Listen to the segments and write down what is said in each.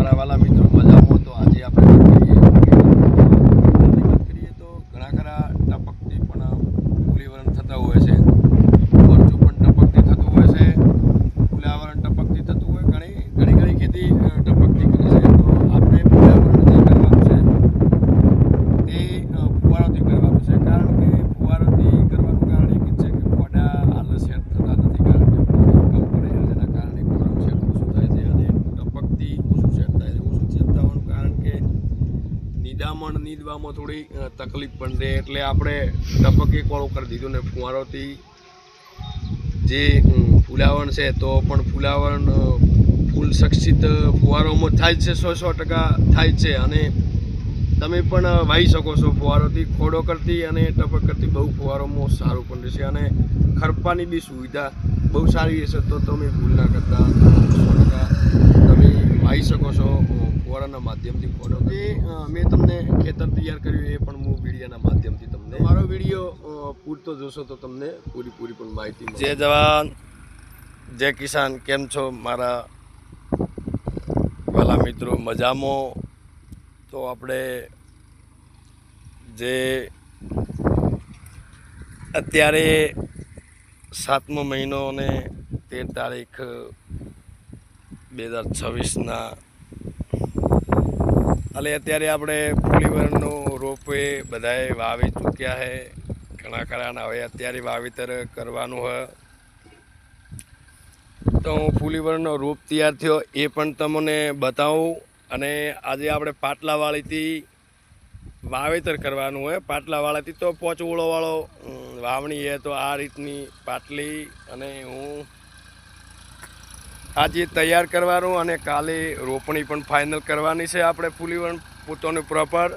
મારા વાલા મિત્રો મજામાં. તો આજે આપણે વાત કરીએ તો ઘણા ખરા ટપકથી પણ ફૂલીવરણ થતા હોય છે, મરચું પણ ટપકથી થતું હોય છે, ફૂલાવરણ ટપકથી થતું હોય, ઘણી ખેતી ટપકથી કરે છે. તો આપણે ફૂલાવરણ જે કરવાનું છે તે ફુવારોથી કરવાનું છે, કારણ કે ફુવારોથી કરવાનું કારણ એક જ છે કે ફોડા હાલ સેટ થતા નથી, કારણ કે કમ પડે જેના કારણે ફોડાનું સેટ ઓછું થાય છે અને ટપકથી ઓછું સેટ થાય છે. ઓછું સેટ થવાનું કારણ કે નીંદવામાં થોડી તકલીફ પણ રહે, એટલે આપણે ટપક એક વાળું કરી દીધું ને ફુવારોથી જે ફૂલાવરણ છે તો પણ ફૂલાવરણ ફૂલ સક્ષિત ફુવારોમાં થાય છે, 100% થાય છે. અને તમે પણ વાવી શકો છો ફુવારોથી, ખોડો કરતી અને ટપક કરતી બહુ ફુવારોમાં સારું પણ રહેશે અને ખરપાની બી સુવિધા બહુ સારી રહેશે. તો તમે ભૂલ ના કરતા 100% તમે વાવી શકો છો ફુવારાના માધ્યમથી ખોડો. તે મેં તમને ખેતર તૈયાર કર્યું એ પણ હું વિડીયોના માધ્યમથી તમને મારો વિડીયો પૂરતો જોશો તો તમને પૂરી પણ માહિતી. જય જવાન જય કિસાન. કેમ છો મારા વાલા મિત્રો? મજામાં? તો આપણે જે અત્યારે 7મો મહિનો અને 13 તારીખ 2026ના અત્યારે આપણે ફૂલીવરણનો રોપે બધાએ વાવી ચૂક્યા છે ઘણા ખરાના. હવે અત્યારે વાવેતર કરવાનું હોય તો હું ફૂલીવરણનો રોપ તૈયાર થયો એ પણ તમને બતાવું. અને આજે આપણે પાટલાવાળીથી વાવેતર કરવાનું હોય. પાટલાવાળાથી તો 5 ઓળોવાળો વાવણી છે, તો આ રીતની પાટલી અને હું આજે તૈયાર કરવાનું અને કાલે રોપણી પણ ફાઇનલ કરવાની છે આપણે ફૂલીવરણ પોતાનું પ્રોપર.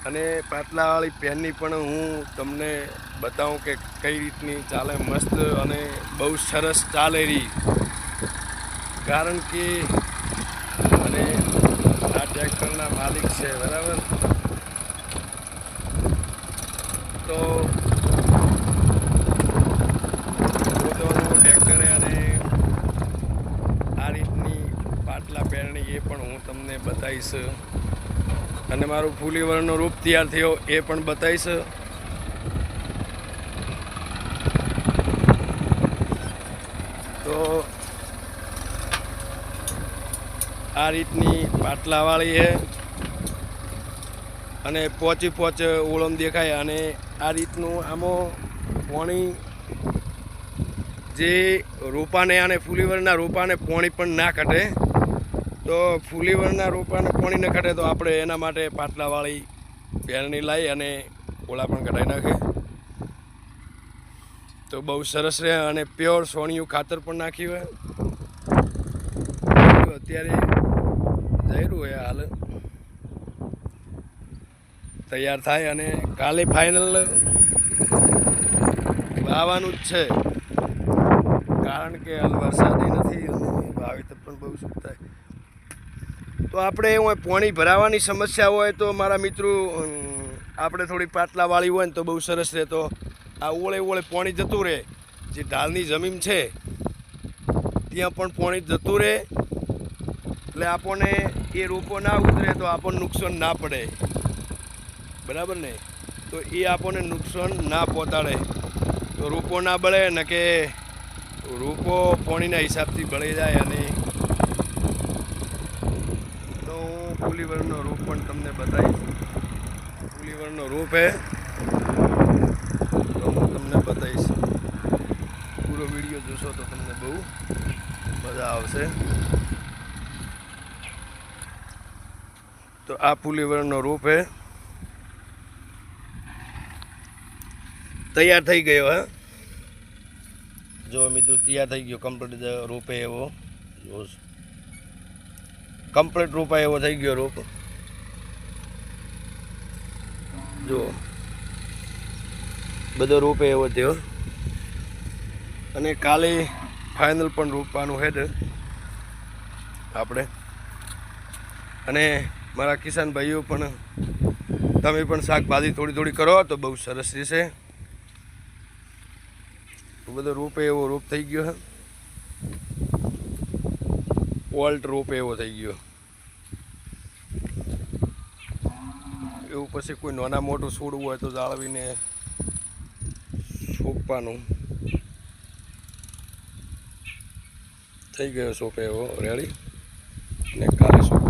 અને પાટલાવાળી પેનની પણ હું તમને બતાવું કે કઈ રીતની ચાલે, મસ્ત અને બહુ સરસ ચાલે રહી. કારણ કે અને આ ટ્રેક્ટરના માલિક છે, બરાબર. તો પોતાનું ટ્રેક્ટરે અને આ રીતની પાટલા પેરણી એ પણ હું તમને બતાવીશ. અને મારું ફૂલીવરણનો રૂપ તૈયાર થયો એ પણ બતાવીશ. તો આ રીતની પાટલાવાળી છે અને 5 ઓળમ દેખાય. અને આ રીતનું આમાં પાણી જે રોપાને અને ફૂલીવરના રોપાને પાણી પણ ના ઘટે. તો ફૂલીવરના રોપાને પાણી ન ઘટે તો આપણે એના માટે પાટલાવાળી પેરણી લાવી અને ઓળા પણ કઢાઈ નાખે તો બહુ સરસ રહે. અને પ્યોર સોનિયું ખાતર પણ નાખ્યું હોય. અત્યારે જઈ હોય હાલ તૈયાર થાય અને કાલે ફાઇનલ વાવવાનું જ છે, કારણ કે હાલ વરસાદી નથી અને વાવેતર પણ બહુ શું થાય. તો આપણે પાણી ભરાવાની સમસ્યા હોય તો મારા મિત્રો આપણે થોડી પાટલાવાળી હોય ને તો બહુ સરસ રહે. તો આ ઓળે પાણી જતું રહે, જે ઢાળની જમીન છે ત્યાં પણ પાણી જતું રહે, એટલે આપણને એ રોપો ના ઉતરે તો આપણને નુકસાન ના પડે, બરાબર ને. તો એ આપણને નુકસાન ના પહોંચાડે, તો રોપો ના બળે ને કે રોપો પાણીના હિસાબથી બળી જાય. અને તો હું ફૂલીવરણનો રોપ પણ તમને બતાવીશ. ફૂલીવરણનો રોપ હે તો હું તમને બતાવીશ. પૂરો વિડીયો જોશો તો તમને બહુ મજા આવશે. તો આ ફૂલીવરણનો રોપ હે તૈયાર થઈ ગયો હે. જો મિત્રો તૈયાર થઈ ગયો કમ્પ્લીટ રોપે એવો કમ્પ્લીટ રોપાય એવો થઈ ગયો રોપ. જો બધો રોપે એવો થયો અને કાલે ફાઇનલ પણ રોપવાનું હેડ આપણે. અને મારા કિસાન ભાઈઓ પણ તમે પણ શાકભાજી થોડી કરો તો બહુ સરસ રહેશે. બધો રોપે એવો રોપ થઈ ગયો હે. વોલ્ટ રોપ એવો થઈ ગયો. એવું પછી કોઈ નાના મોટું છોડવું હોય તો જાળવીને સોંપવાનું. થઈ ગયો સોપે એવો રેડી. ને કાલે